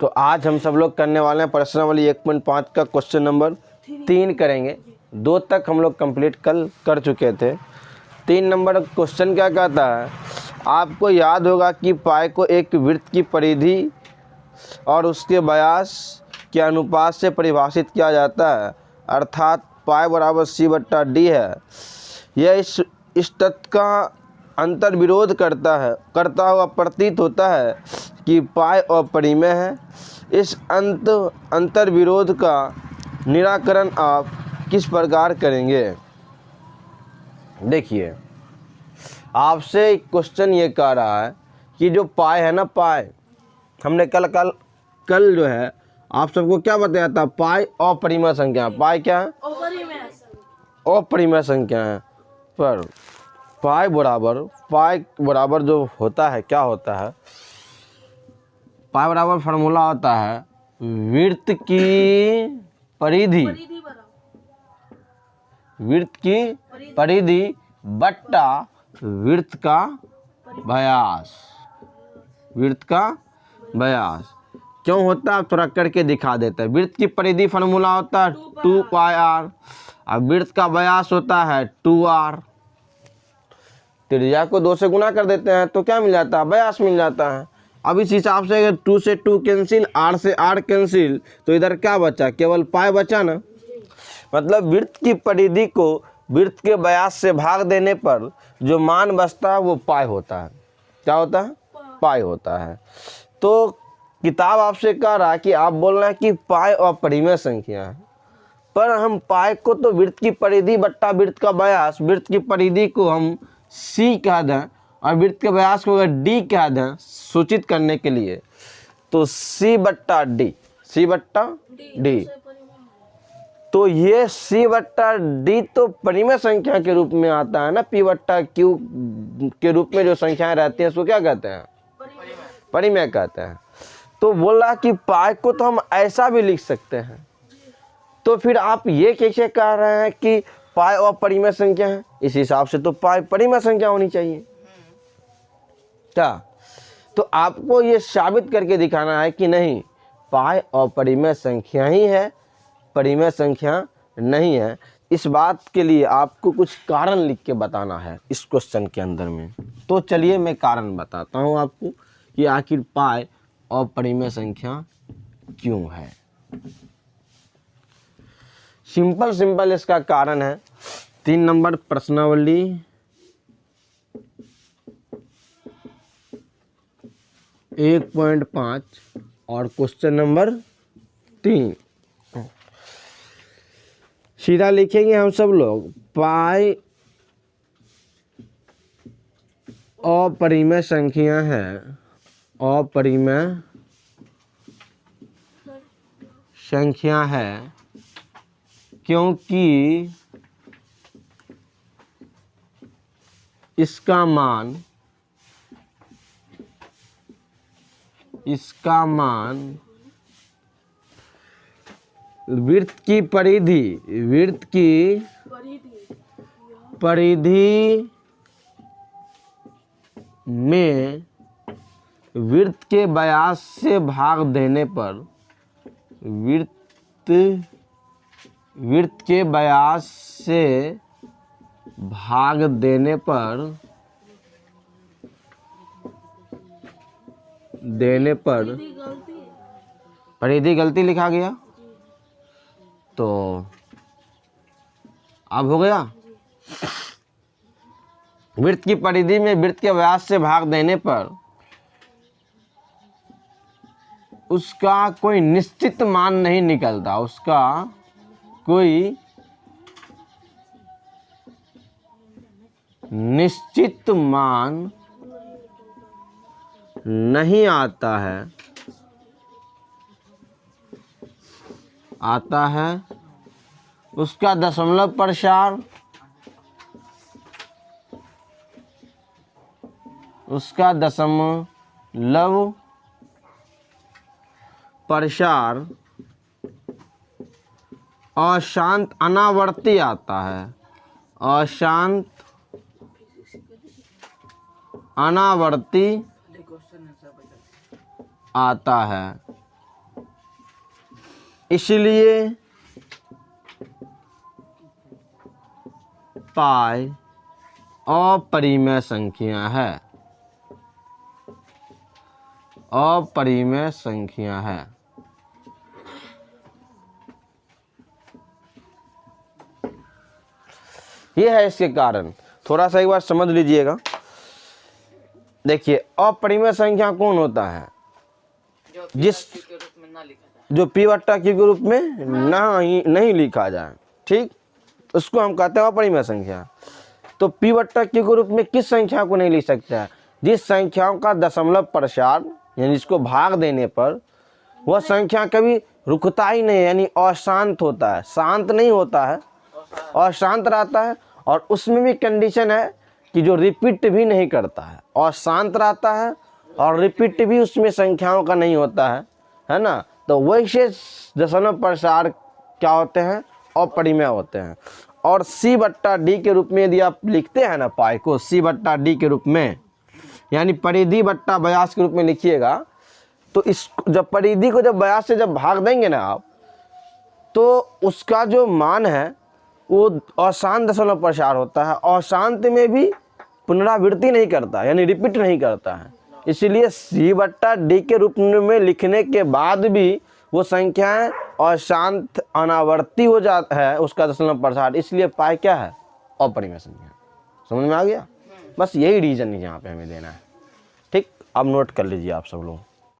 तो आज हम सब लोग करने वाले हैं प्रश्नावली 1.5 का क्वेश्चन नंबर 3 करेंगे। 2 तक हम लोग कंप्लीट कल कर चुके थे। 3 नंबर क्वेश्चन क्या कहता है, आपको याद होगा कि पाई को एक वृत्त की परिधि और उसके व्यास के अनुपात से परिभाषित किया जाता है, अर्थात पाई बराबर C/D है। यह इस तथ्य का अंतर्विरोध करता हुआ प्रतीत होता है कि पाई अपरिमेय है। इस अंतर्विरोध का निराकरण आप किस प्रकार करेंगे? देखिए, आपसे एक क्वेश्चन ये कह रहा है कि जो पाई है ना, पाई हमने कल जो है आप सबको क्या बताया था, पाई अपरिमेय संख्या। पाई क्या है? अपरिमेय संख्या है। पर पाई बराबर जो होता है, क्या होता है, पाई बराबर फार्मूला होता है वृत्त की परिधि बट्टा वृत्त का व्यास। क्यों होता है, थोड़ा करके दिखा देते हैं। वृत्त की परिधि फार्मूला होता है 2πr, अब वृत्त का व्यास होता है 2r। त्रिज्या को 2 से गुना कर देते हैं तो क्या मिल जाता है, व्यास मिल जाता है। अब इस हिसाब से अगर 2 से 2 कैंसिल, r से r कैंसिल, तो इधर क्या बचा, केवल पाई बचा ना। मतलब वृत्त की परिधि को वृत्त के व्यास से भाग देने पर जो मान बचता है वो पाई होता है। क्या होता है? पाई होता है। तो किताब आपसे कह रहा है कि आप बोल रहे हैं कि पाई अपरिमेय संख्या है, पर हम पाई को तो वृत्त की परिधि बट्टा वृत्त का व्यास, वृत्त की परिधि को हम C कह दें और वृत्त के व्यास को अगर D कह दें सूचित करने के लिए, तो C/D। तो ये C/D तो परिमेय संख्या के रूप में आता है ना। P/Q के रूप में जो संख्याएं रहती हैं उसको क्या कहते हैं? परिमेय कहते हैं। तो बोला कि पाई को तो हम ऐसा भी लिख सकते हैं। तो फिर आप ये कैसे कह रहे हैं कि पाई अपरिमेय संख्या है? इस हिसाब से तो पाई परिमेय संख्या होनी चाहिए। क्या? तो आपको ये साबित करके दिखाना है कि नहीं, पाई अपरिमेय संख्या ही है, परिमेय संख्या नहीं है। इस बात के लिए आपको कुछ कारण लिख के बताना है इस क्वेश्चन के अंदर में। तो चलिए मैं कारण बताता हूँ आपको कि आखिर पाई अपरिमेय संख्या क्यों है। सिंपल इसका कारण है 3 नंबर प्रश्नावली 1.5 और क्वेश्चन नंबर 3। सीधा लिखेंगे हम सब लोग, पाई अपरिमेय संख्या है, अपरिमेय संख्या है क्योंकि इसका मान वृत्त की परिधि में वृत्त के व्यास से भाग देने पर वृत्त के व्यास से भाग देने पर परिधि गलती लिखा गया, तो अब हो गया। वृत्त की परिधि में वृत्त के व्यास से भाग देने पर उसका कोई निश्चित मान नहीं निकलता, उसका कोई निश्चित मान नहीं आता है, उसका दशमलव प्रसार, अशांत अनावर्ती आता है, अशांत अनावर्ती आता है। इसलिए पाई अपरिमेय संख्या है, अपरिमेय संख्या है। ये है इसके कारण। थोड़ा सा एक बार समझ लीजिएगा। देखिए अपरिमेय संख्या कौन होता है? जिस जो p बट्टा q के रूप में नहीं लिखा जाए, ठीक, उसको हम कहते हैं अपरिमेय संख्या। तो p बट्टा q के रूप में किस संख्या को नहीं लिख सकते हैं? जिस संख्याओं का दशमलव प्रसार यानी इसको भाग देने पर वह संख्या कभी रुकता ही नहीं, यानी अशांत होता है, शांत नहीं होता है, अशांत रहता है। और उसमें भी कंडीशन है कि जो रिपीट भी नहीं करता है, अशांत रहता है और रिपीट भी उसमें संख्याओं का नहीं होता है ना। तो वैसे दशमलव प्रसार क्या होते हैं? अपरिमेय होते हैं। और c बट्टा d के रूप में यदि आप लिखते हैं ना पाई को c बट्टा d के रूप में, यानी परिधि बट्टा व्यास के रूप में लिखिएगा, तो इस जब परिधि को जब व्यास से जब भाग देंगे ना आप, तो उसका जो मान है वो अशांत दशमलव प्रसार होता है। अशांत में भी पुनरावृत्ति नहीं करता, यानी रिपीट नहीं करता है। इसीलिए c बट्टा d के रूप में लिखने के बाद भी वो संख्याएं अशांत अनावर्ती हो जाता है उसका दशमलव प्रसार, इसलिए पाई क्या है? अपरिमेय संख्या। समझ में आ गया? बस यही रीजन है यहाँ पे हमें देना है। ठीक, अब नोट कर लीजिए आप सब लोग।